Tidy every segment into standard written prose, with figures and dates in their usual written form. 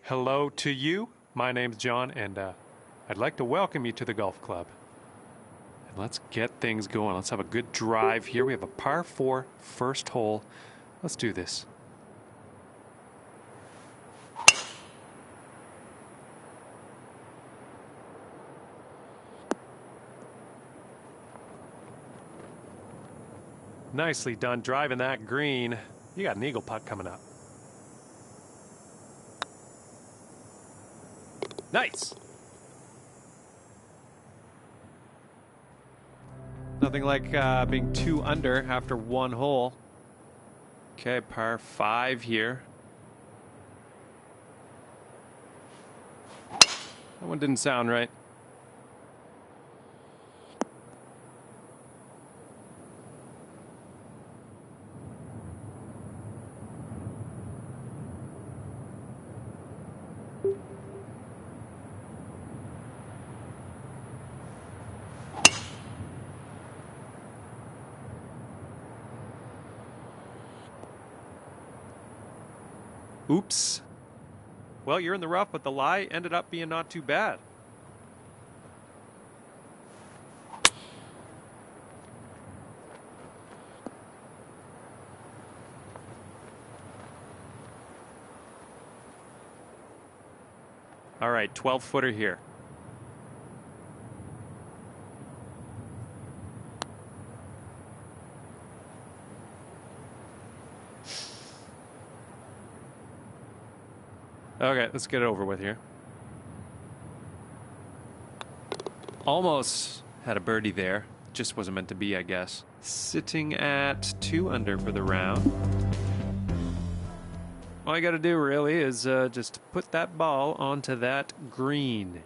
Hello to you. My name's John, and I'd like to welcome you to the golf club. And let's get things going. Let's have a good drive here. We have a par 4 first hole. Let's do this. Nicely done driving that green. You got an eagle putt coming up. Nice. Nothing like being 2 under after 1 hole. Okay, par 5 here. That one didn't sound right. Oops. Well, you're in the rough, but the lie ended up being not too bad. All right, 12-footer here. Okay, let's get it over with here. Almost had a birdie there. Just wasn't meant to be, I guess. Sitting at 2 under for the round. All I got to do really is just put that ball onto that green.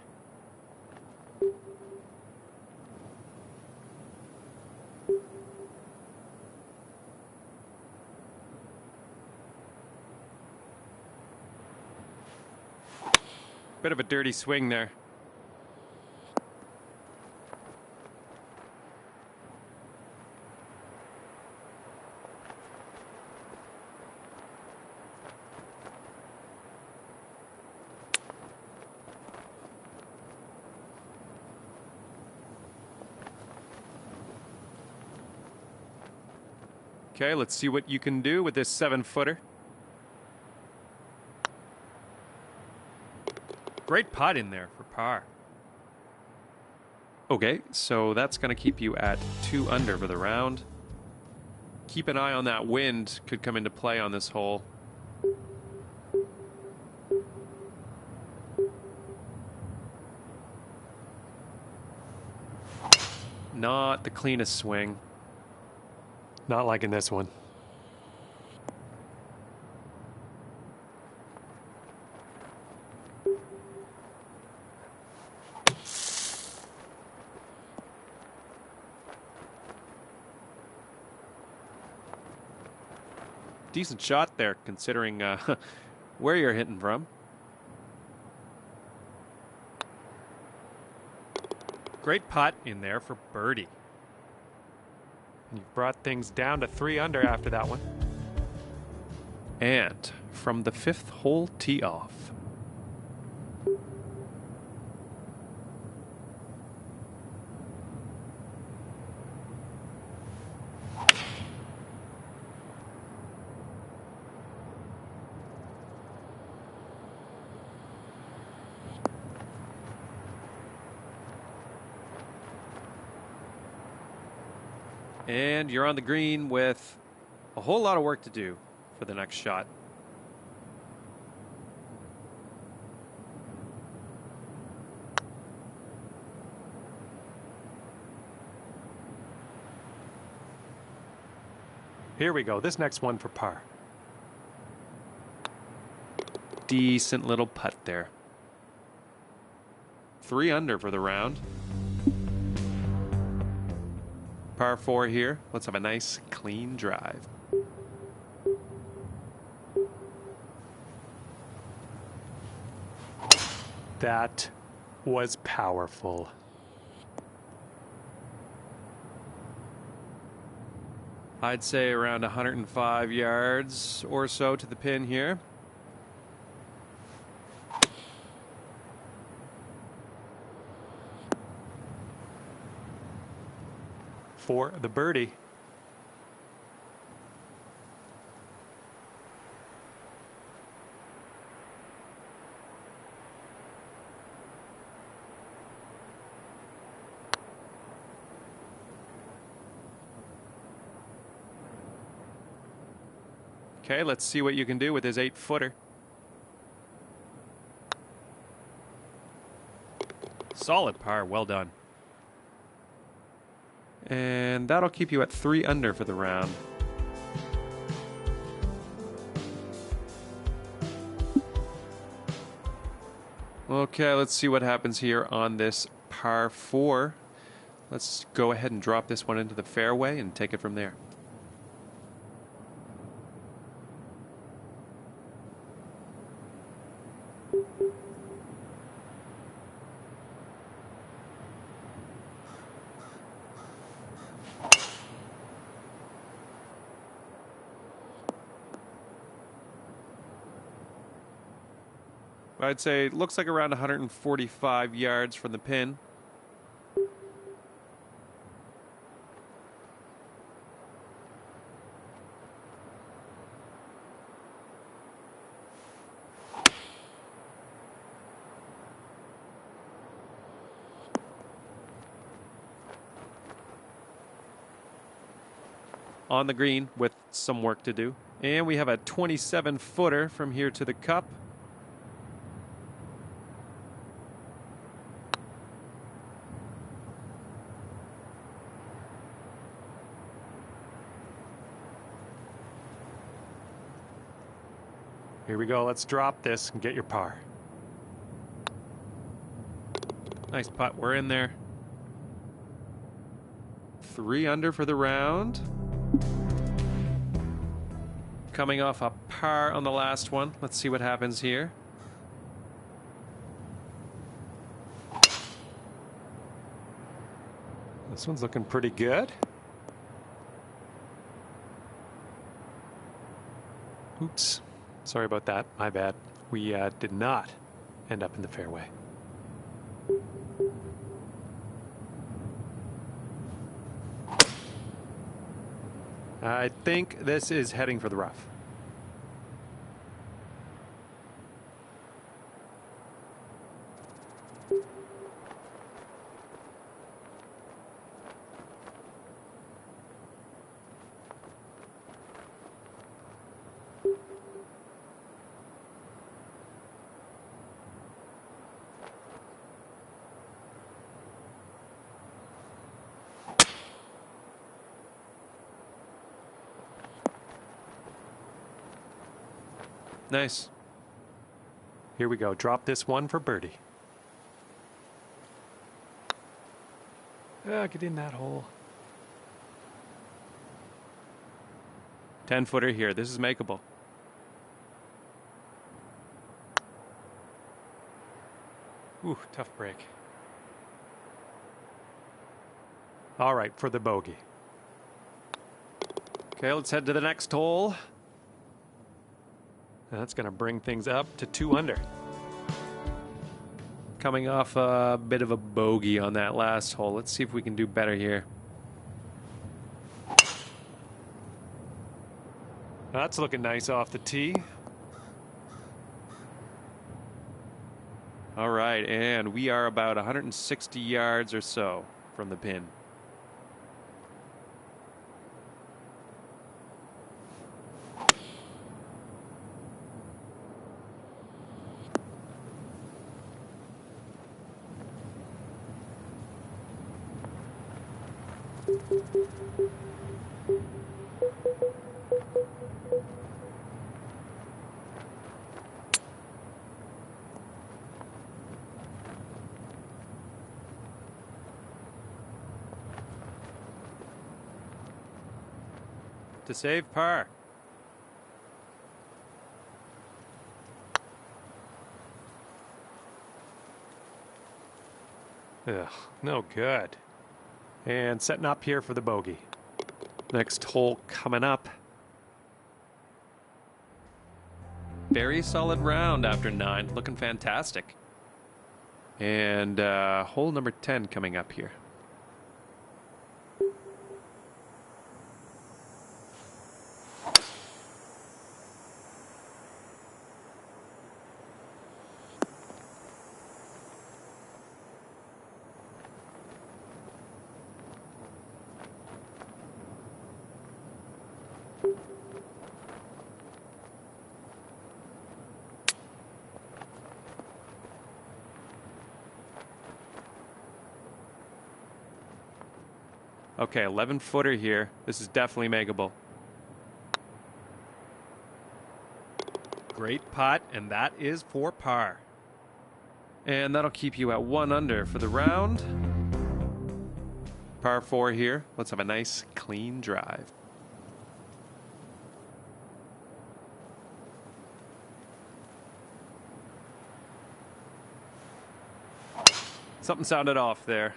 Bit of a dirty swing there. Okay, let's see what you can do with this 7-footer. Great putt in there for par. Okay, so that's going to keep you at 2 under for the round. Keep an eye on that wind. Could come into play on this hole. Not the cleanest swing. Not liking this one. Decent shot there, considering where you're hitting from. Great putt in there for birdie. You've brought things down to 3 under after that one. And from the 5th hole tee off. And you're on the green with a whole lot of work to do for the next shot. Here we go. This next one for par. Decent little putt there. 3 under for the round. Par 4 here. Let's have a nice, clean drive. That was powerful. I'd say around 105 yards or so to the pin here. For the birdie. Okay, let's see what you can do with his 8-footer. Solid par, well done. And that'll keep you at 3 under for the round. Okay, let's see what happens here on this par 4. Let's go ahead and drop this one into the fairway and take it from there. I'd say it looks like around 145 yards from the pin. On the green with some work to do. And we have a 27-footer from here to the cup. Here we go. Let's drop this and get your par. Nice putt. We're in there. 3 under for the round. Coming off a par on the last one. Let's see what happens here. This one's looking pretty good. Oops. Sorry about that. My bad. We did not end up in the fairway. I think this is heading for the rough. Nice. Here we go. Drop this one for birdie. Get in that hole. 10-footer here. This is makeable. Ooh, tough break. All right, for the bogey. Okay, let's head to the next hole. That's going to bring things up to 2 under. Coming off a bit of a bogey on that last hole. Let's see if we can do better here. That's looking nice off the tee. All right, and we are about 160 yards or so from the pin. to save par. Ugh, no good. And setting up here for the bogey. Next hole coming up. Very solid round after 9. Looking fantastic. And hole number 10 coming up here. Okay, 11-footer here. This is definitely makeable. Great putt, and that is for par. And that'll keep you at 1 under for the round. Par 4 here. Let's have a nice, clean drive. Something sounded off there.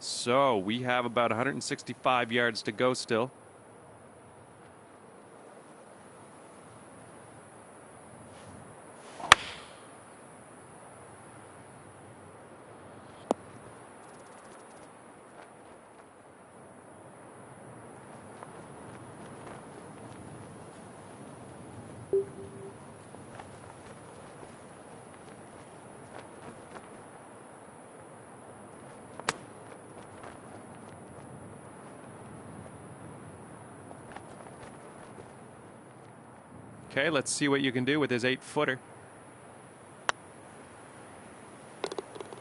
So we have about 165 yards to go still. Okay, let's see what you can do with his 8-footer.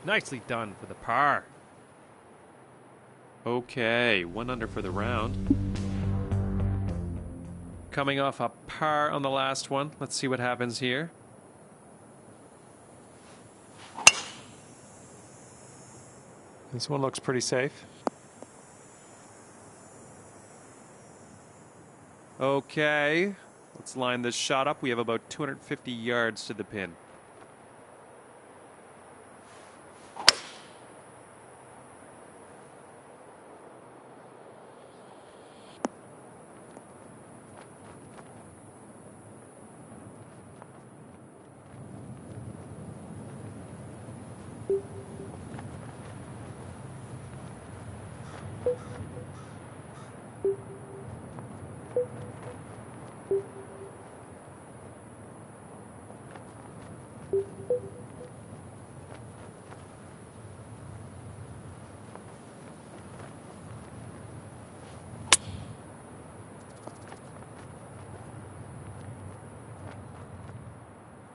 Nicely done for the par. Okay, 1 under for the round. Coming off a par on the last one. Let's see what happens here. This one looks pretty safe. Okay. Let's line this shot up. We have about 250 yards to the pin.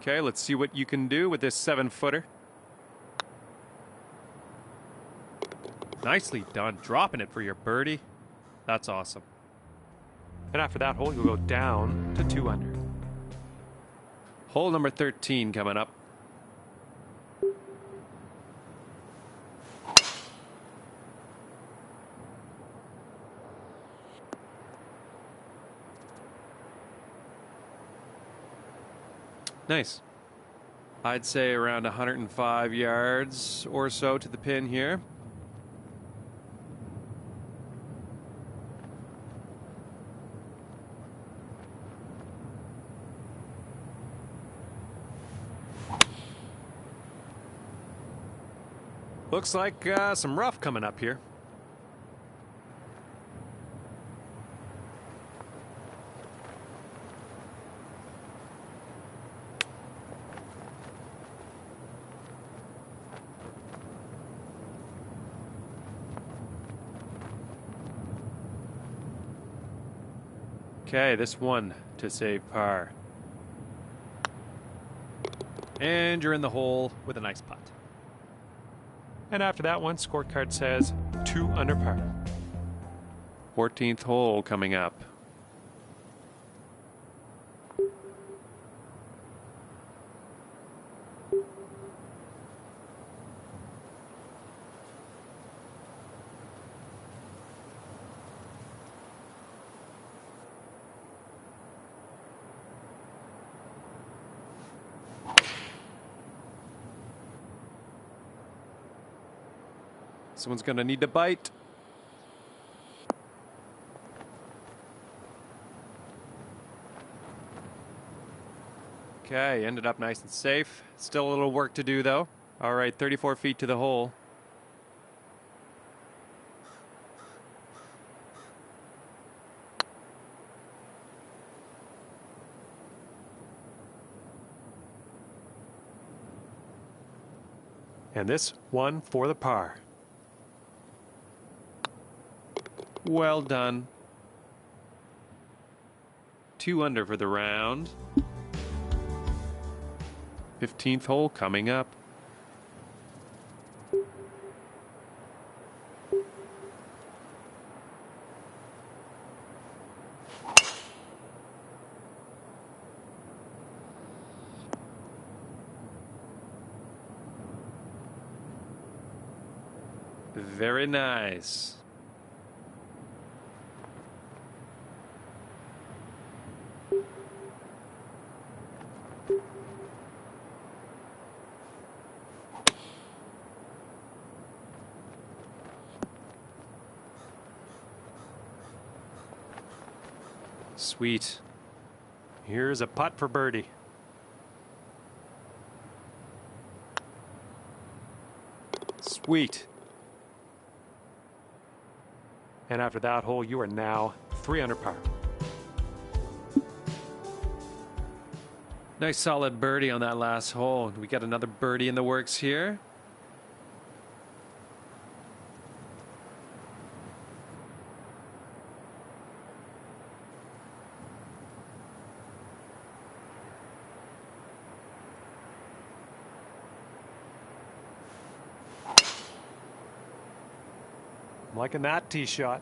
Okay, let's see what you can do with this 7-footer. Nicely done, dropping it for your birdie. That's awesome. And after that hole, you'll go down to 2 under. Hole number 13 coming up. Nice. I'd say around 105 yards or so to the pin here. Looks like some rough coming up here. Okay, this one to save par. And you're in the hole with a nice putt. And after that one, scorecard says 2 under par. 14th hole coming up. Someone's going to need to bite. Okay, ended up nice and safe. Still a little work to do though. All right, 34 feet to the hole. And this one for the par. Well done. 2 under for the round. 15th hole coming up. Very nice. Sweet. Here's a putt for birdie. Sweet. And after that hole, you are now 3 under par. Nice solid birdie on that last hole. We got another birdie in the works here. I'm liking that tee shot.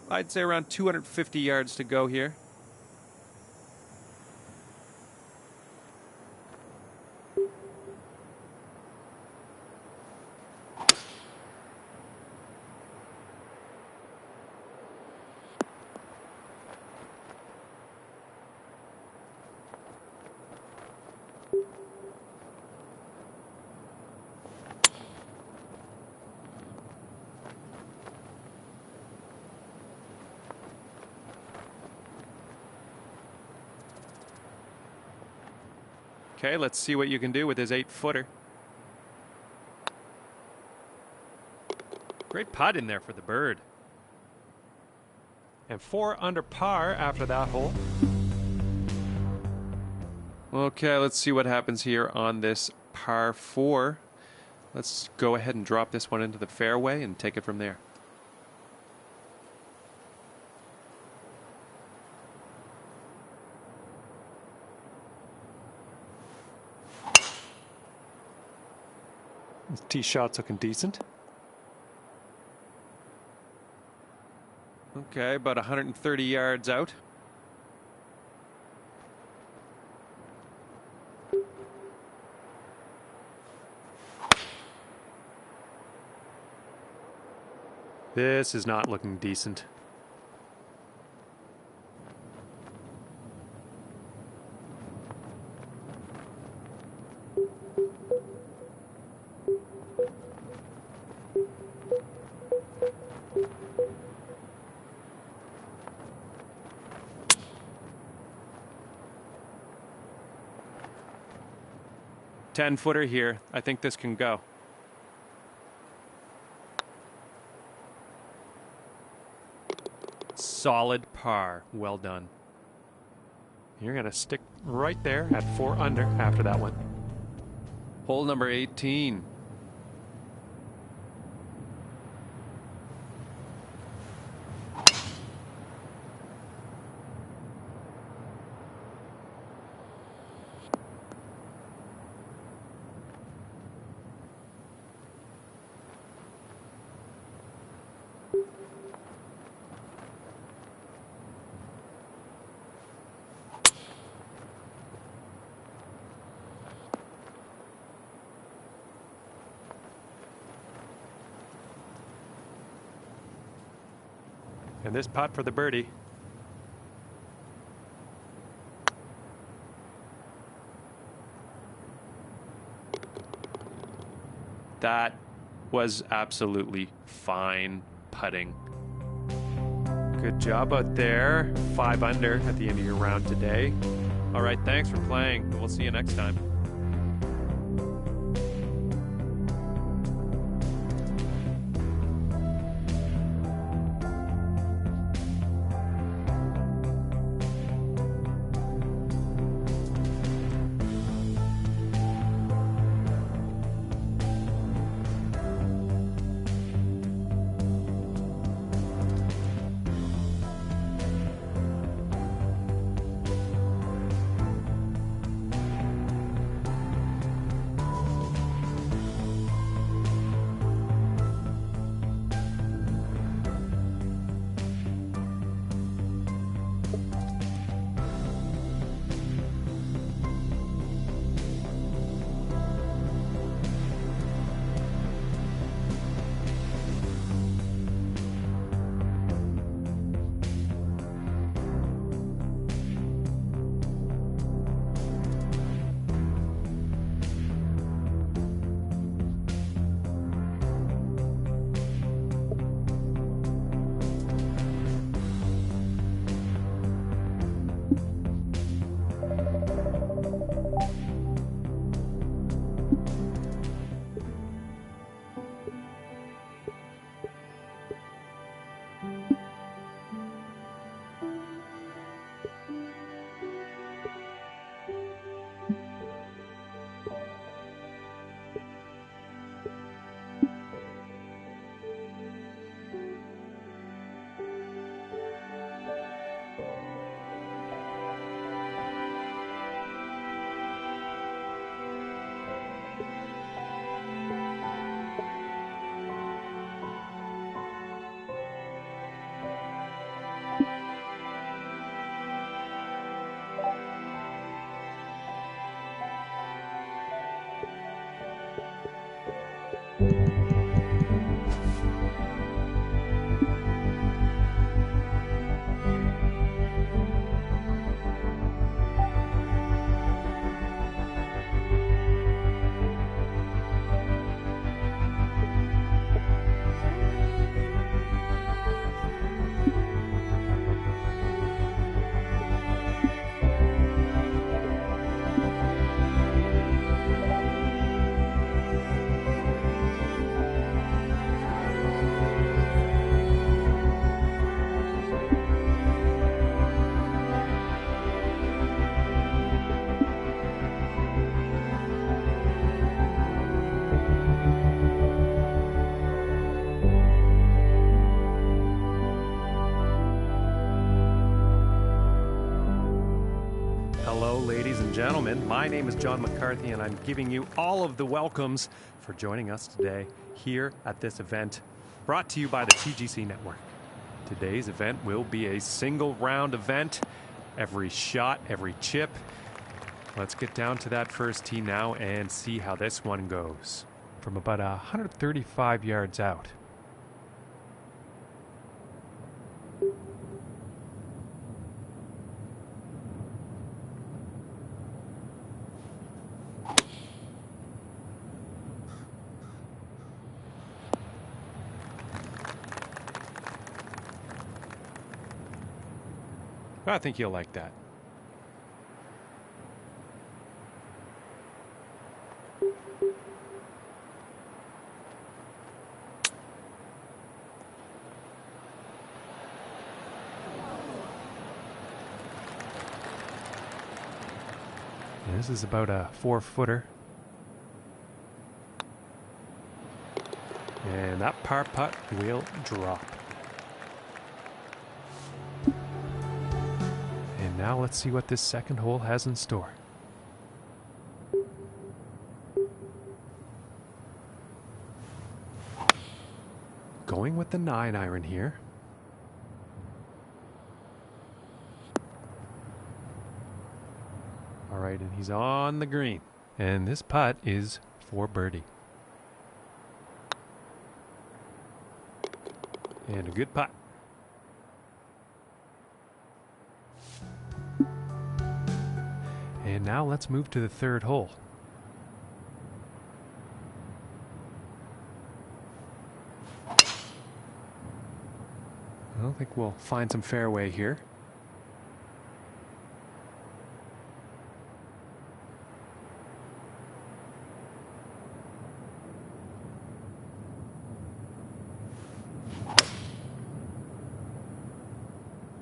I'd say around 250 yards to go here. Okay, let's see what you can do with his 8-footer. Great putt in there for the bird. And 4 under par after that hole. Okay, let's see what happens here on this par 4. Let's go ahead and drop this one into the fairway and take it from there. This tee shot's looking decent. Okay, about 130 yards out. This is not looking decent. Ten-footer here. I think this can go. Solid par. Well done. You're going to stick right there at 4 under after that one. Hole number 18. And this putt for the birdie. That was absolutely fine putting. Good job out there. 5 under at the end of your round today. All right, thanks for playing. We'll see you next time. Hello, ladies and gentlemen. My name is John McCarthy, and I'm giving you all of the welcomes for joining us today here at this event brought to you by the TGC Network. Today's event will be a single round event. Every shot, every chip. Let's get down to that first tee now and see how this one goes. From about 135 yards out. I think you'll like that. This is about a 4-footer. And that par putt will drop. And now let's see what this second hole has in store. Going with the 9-iron here. All right, and he's on the green. And this putt is for birdie. And a good putt. And now let's move to the third hole. I think we'll find some fairway here.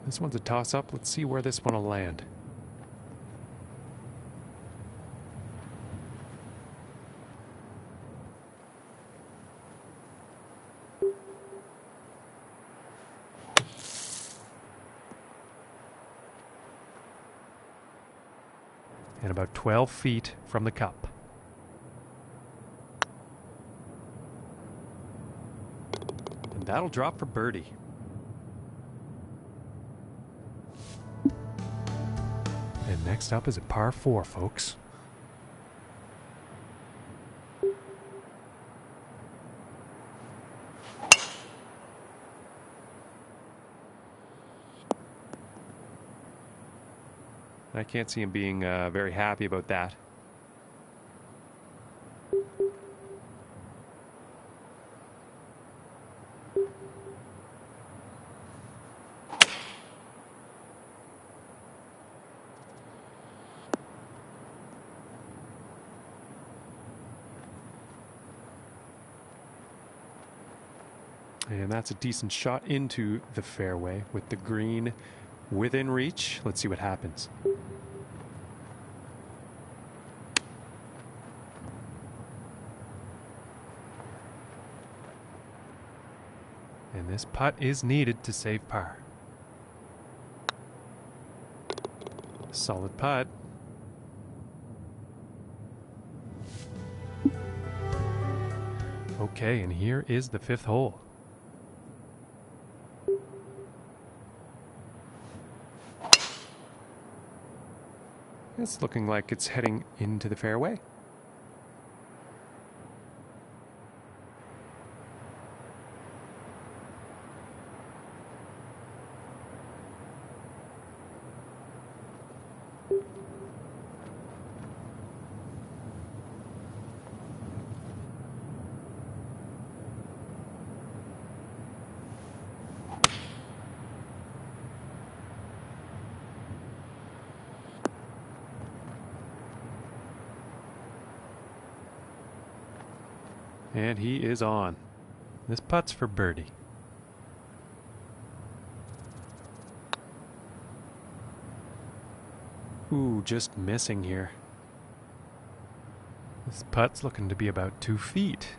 This one's a toss-up. Let's see where this one will land. And about 12 feet from the cup. And that'll drop for birdie. And next up is a par 4, folks. I can't see him being very happy about that. And that's a decent shot into the fairway with the green within reach. Let's see what happens. And this putt is needed to save par. Solid putt. Okay, and here is the 5th hole. It's looking like it's heading into the fairway. And he is on. This putt's for birdie. Ooh, just missing here. This putt's looking to be about 2 feet.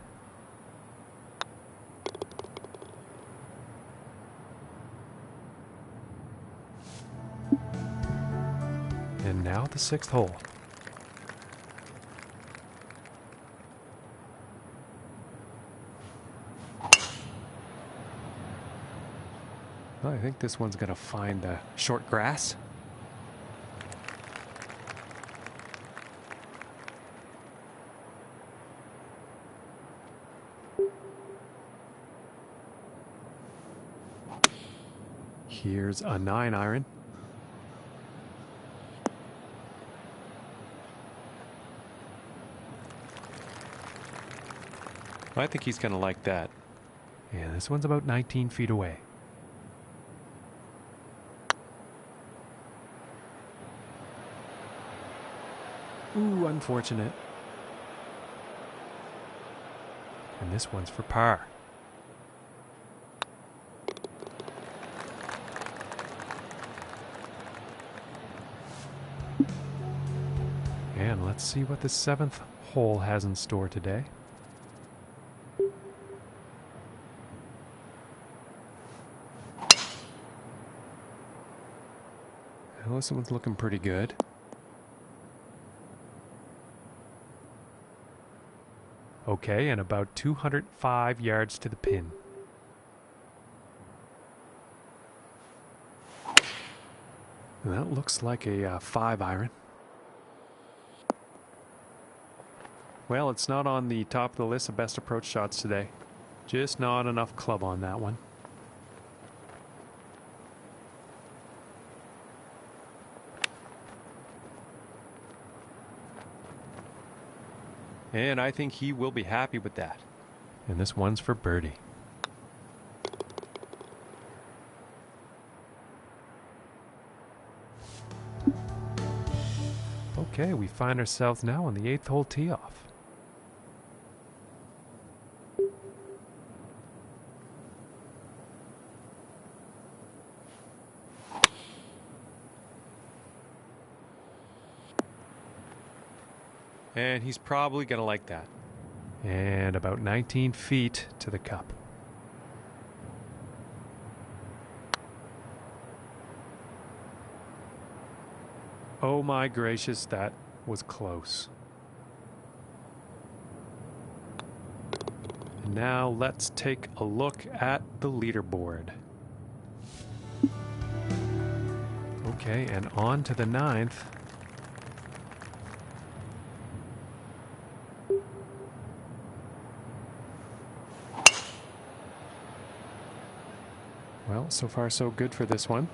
And now the 6th hole. Well, I think this one's going to find the short grass. Here's a 9-iron. I think he's going to like that. Yeah, this one's about 19 feet away. Ooh, unfortunate. And this one's for par. And let's see what the 7th hole has in store today. Well, this one's looking pretty good. Okay, and about 205 yards to the pin. And that looks like a 5-iron. Well, it's not on the top of the list of best approach shots today. Just not enough club on that one. And I think he will be happy with that. And this one's for birdie. Okay, we find ourselves now on the 8th hole tee off. And he's probably going to like that. And about 19 feet to the cup. Oh my gracious, that was close. And now let's take a look at the leaderboard. Okay, and on to the 9th. Well, so far so good for this one.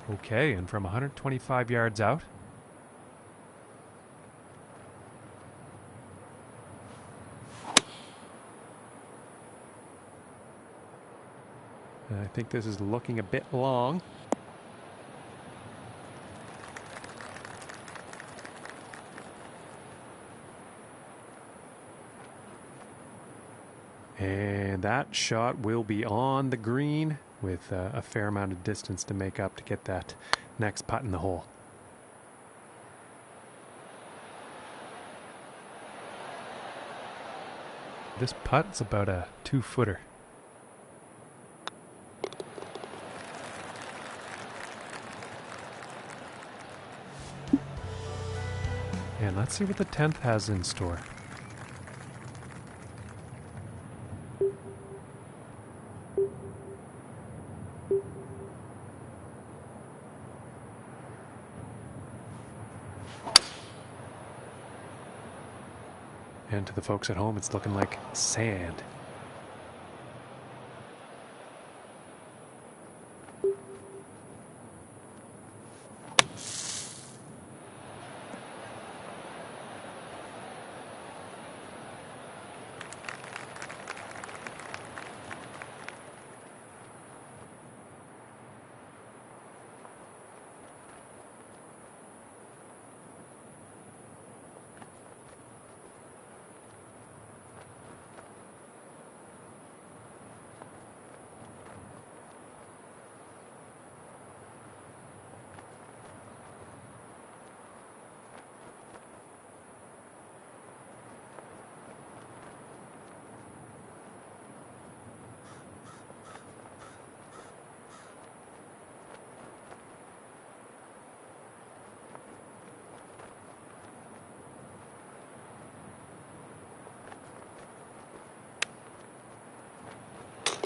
Okay, and from 125 yards out. I think this is looking a bit long. And that shot will be on the green with a fair amount of distance to make up to get that next putt in the hole. This putt's about a 2-footer. And let's see what the 10th has in store. And to the folks at home, it's looking like sand.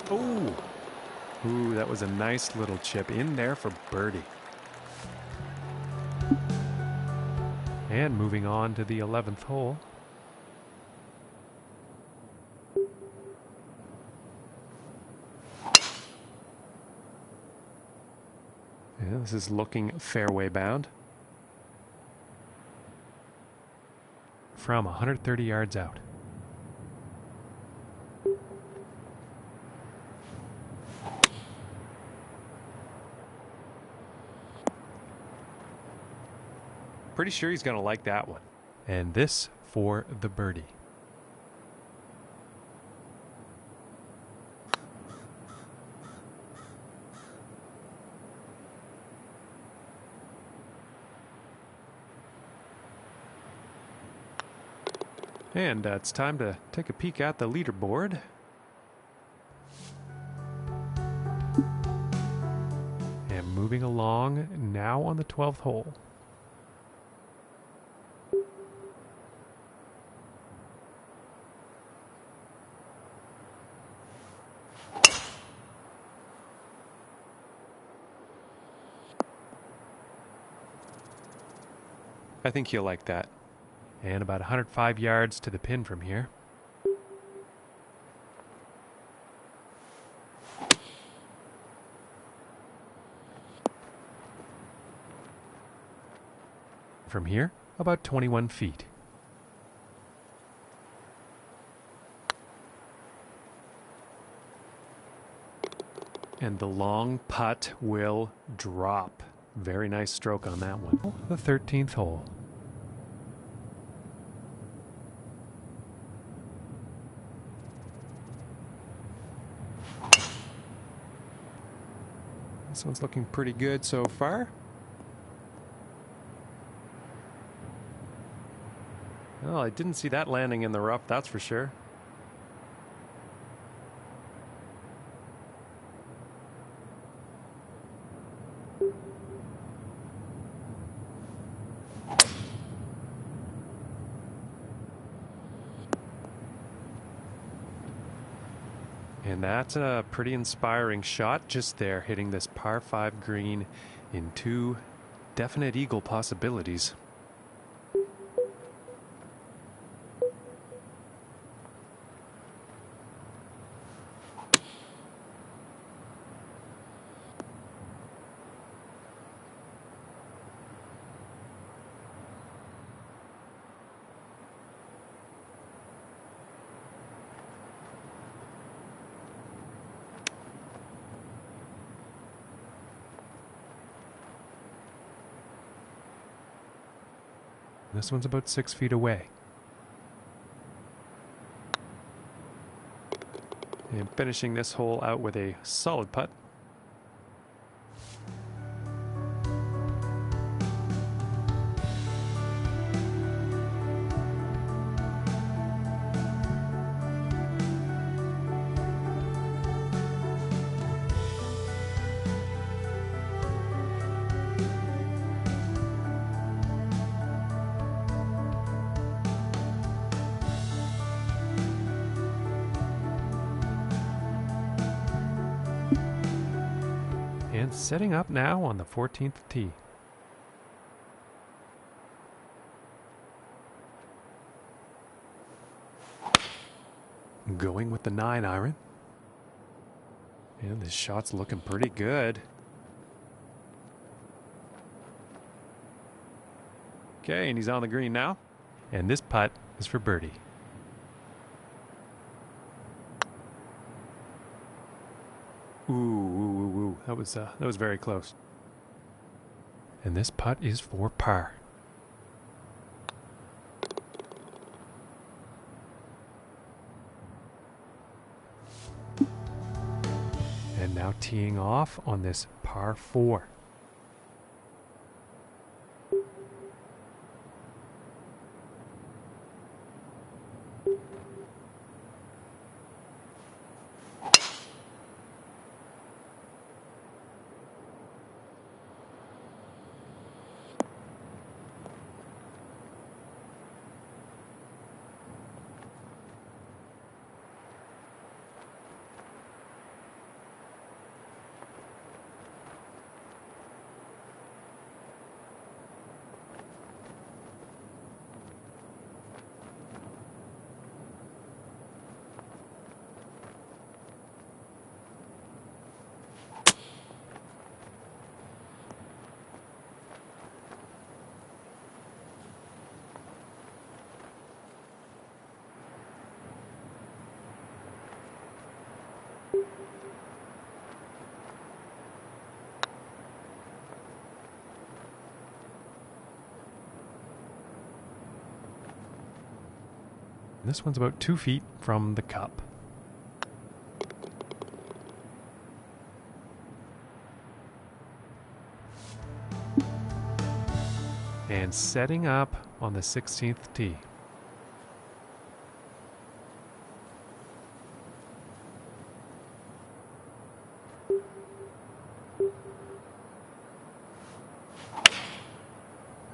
Oh! Ooh, that was a nice little chip in there for birdie. And moving on to the 11th hole. Yeah, this is looking fairway bound. From 130 yards out. Pretty sure he's going to like that one. And this for the birdie. And it's time to take a peek at the leaderboard. And moving along, now on the 12th hole. I think you'll like that. And about 105 yards to the pin from here. From here, about 21 feet. And the long putt will drop. Very nice stroke on that one. The 13th hole. This one's looking pretty good so far. Well, I didn't see that landing in the rough, that's for sure. And that's a pretty inspiring shot just there, hitting this par 5 green in 2 definite eagle possibilities. This one's about 6 feet away. And finishing this hole out with a solid putt. And setting up now on the 14th tee. Going with the 9-iron. And this shot's looking pretty good. Okay, and he's on the green now. And this putt is for birdie. Ooh, that was very close. And this putt is for par. And now teeing off on this par 4. This one's about 2 feet from the cup. And setting up on the 16th tee.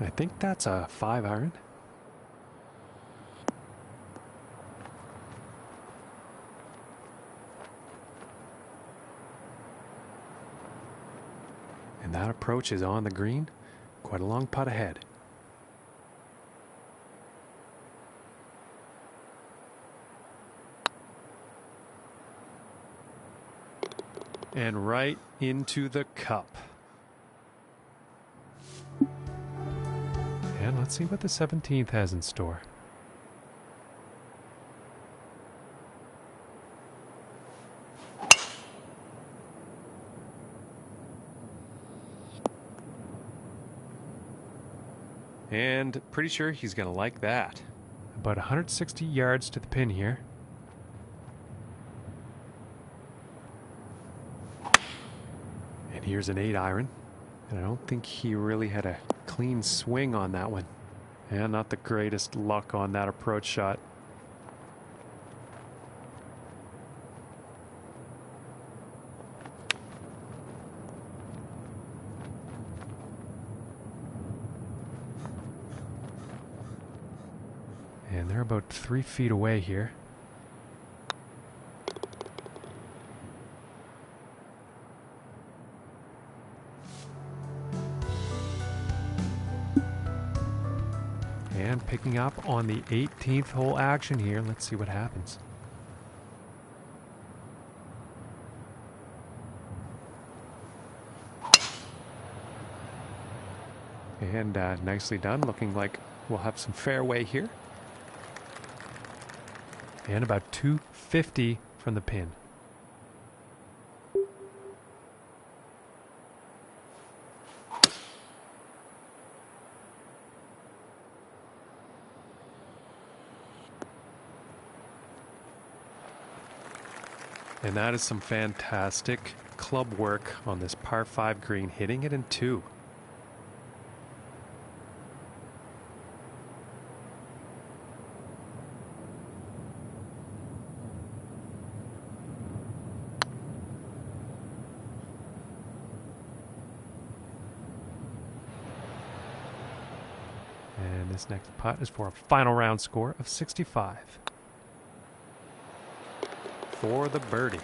I think that's a 5-iron. And that approach is on the green. Quite a long putt ahead. And right into the cup. And let's see what the 17th has in store. And pretty sure he's going to like that. About 160 yards to the pin here. And here's an 8-iron. And I don't think he really had a clean swing on that one. And not the greatest luck on that approach shot. And they're about 3 feet away here. And picking up on the 18th hole action here. Let's see what happens. And nicely done. Looking like we'll have some fairway here. And about 250 from the pin. And that is some fantastic club work on this par 5 green, hitting it in 2. And this next putt is for a final round score of 65. For the birdie.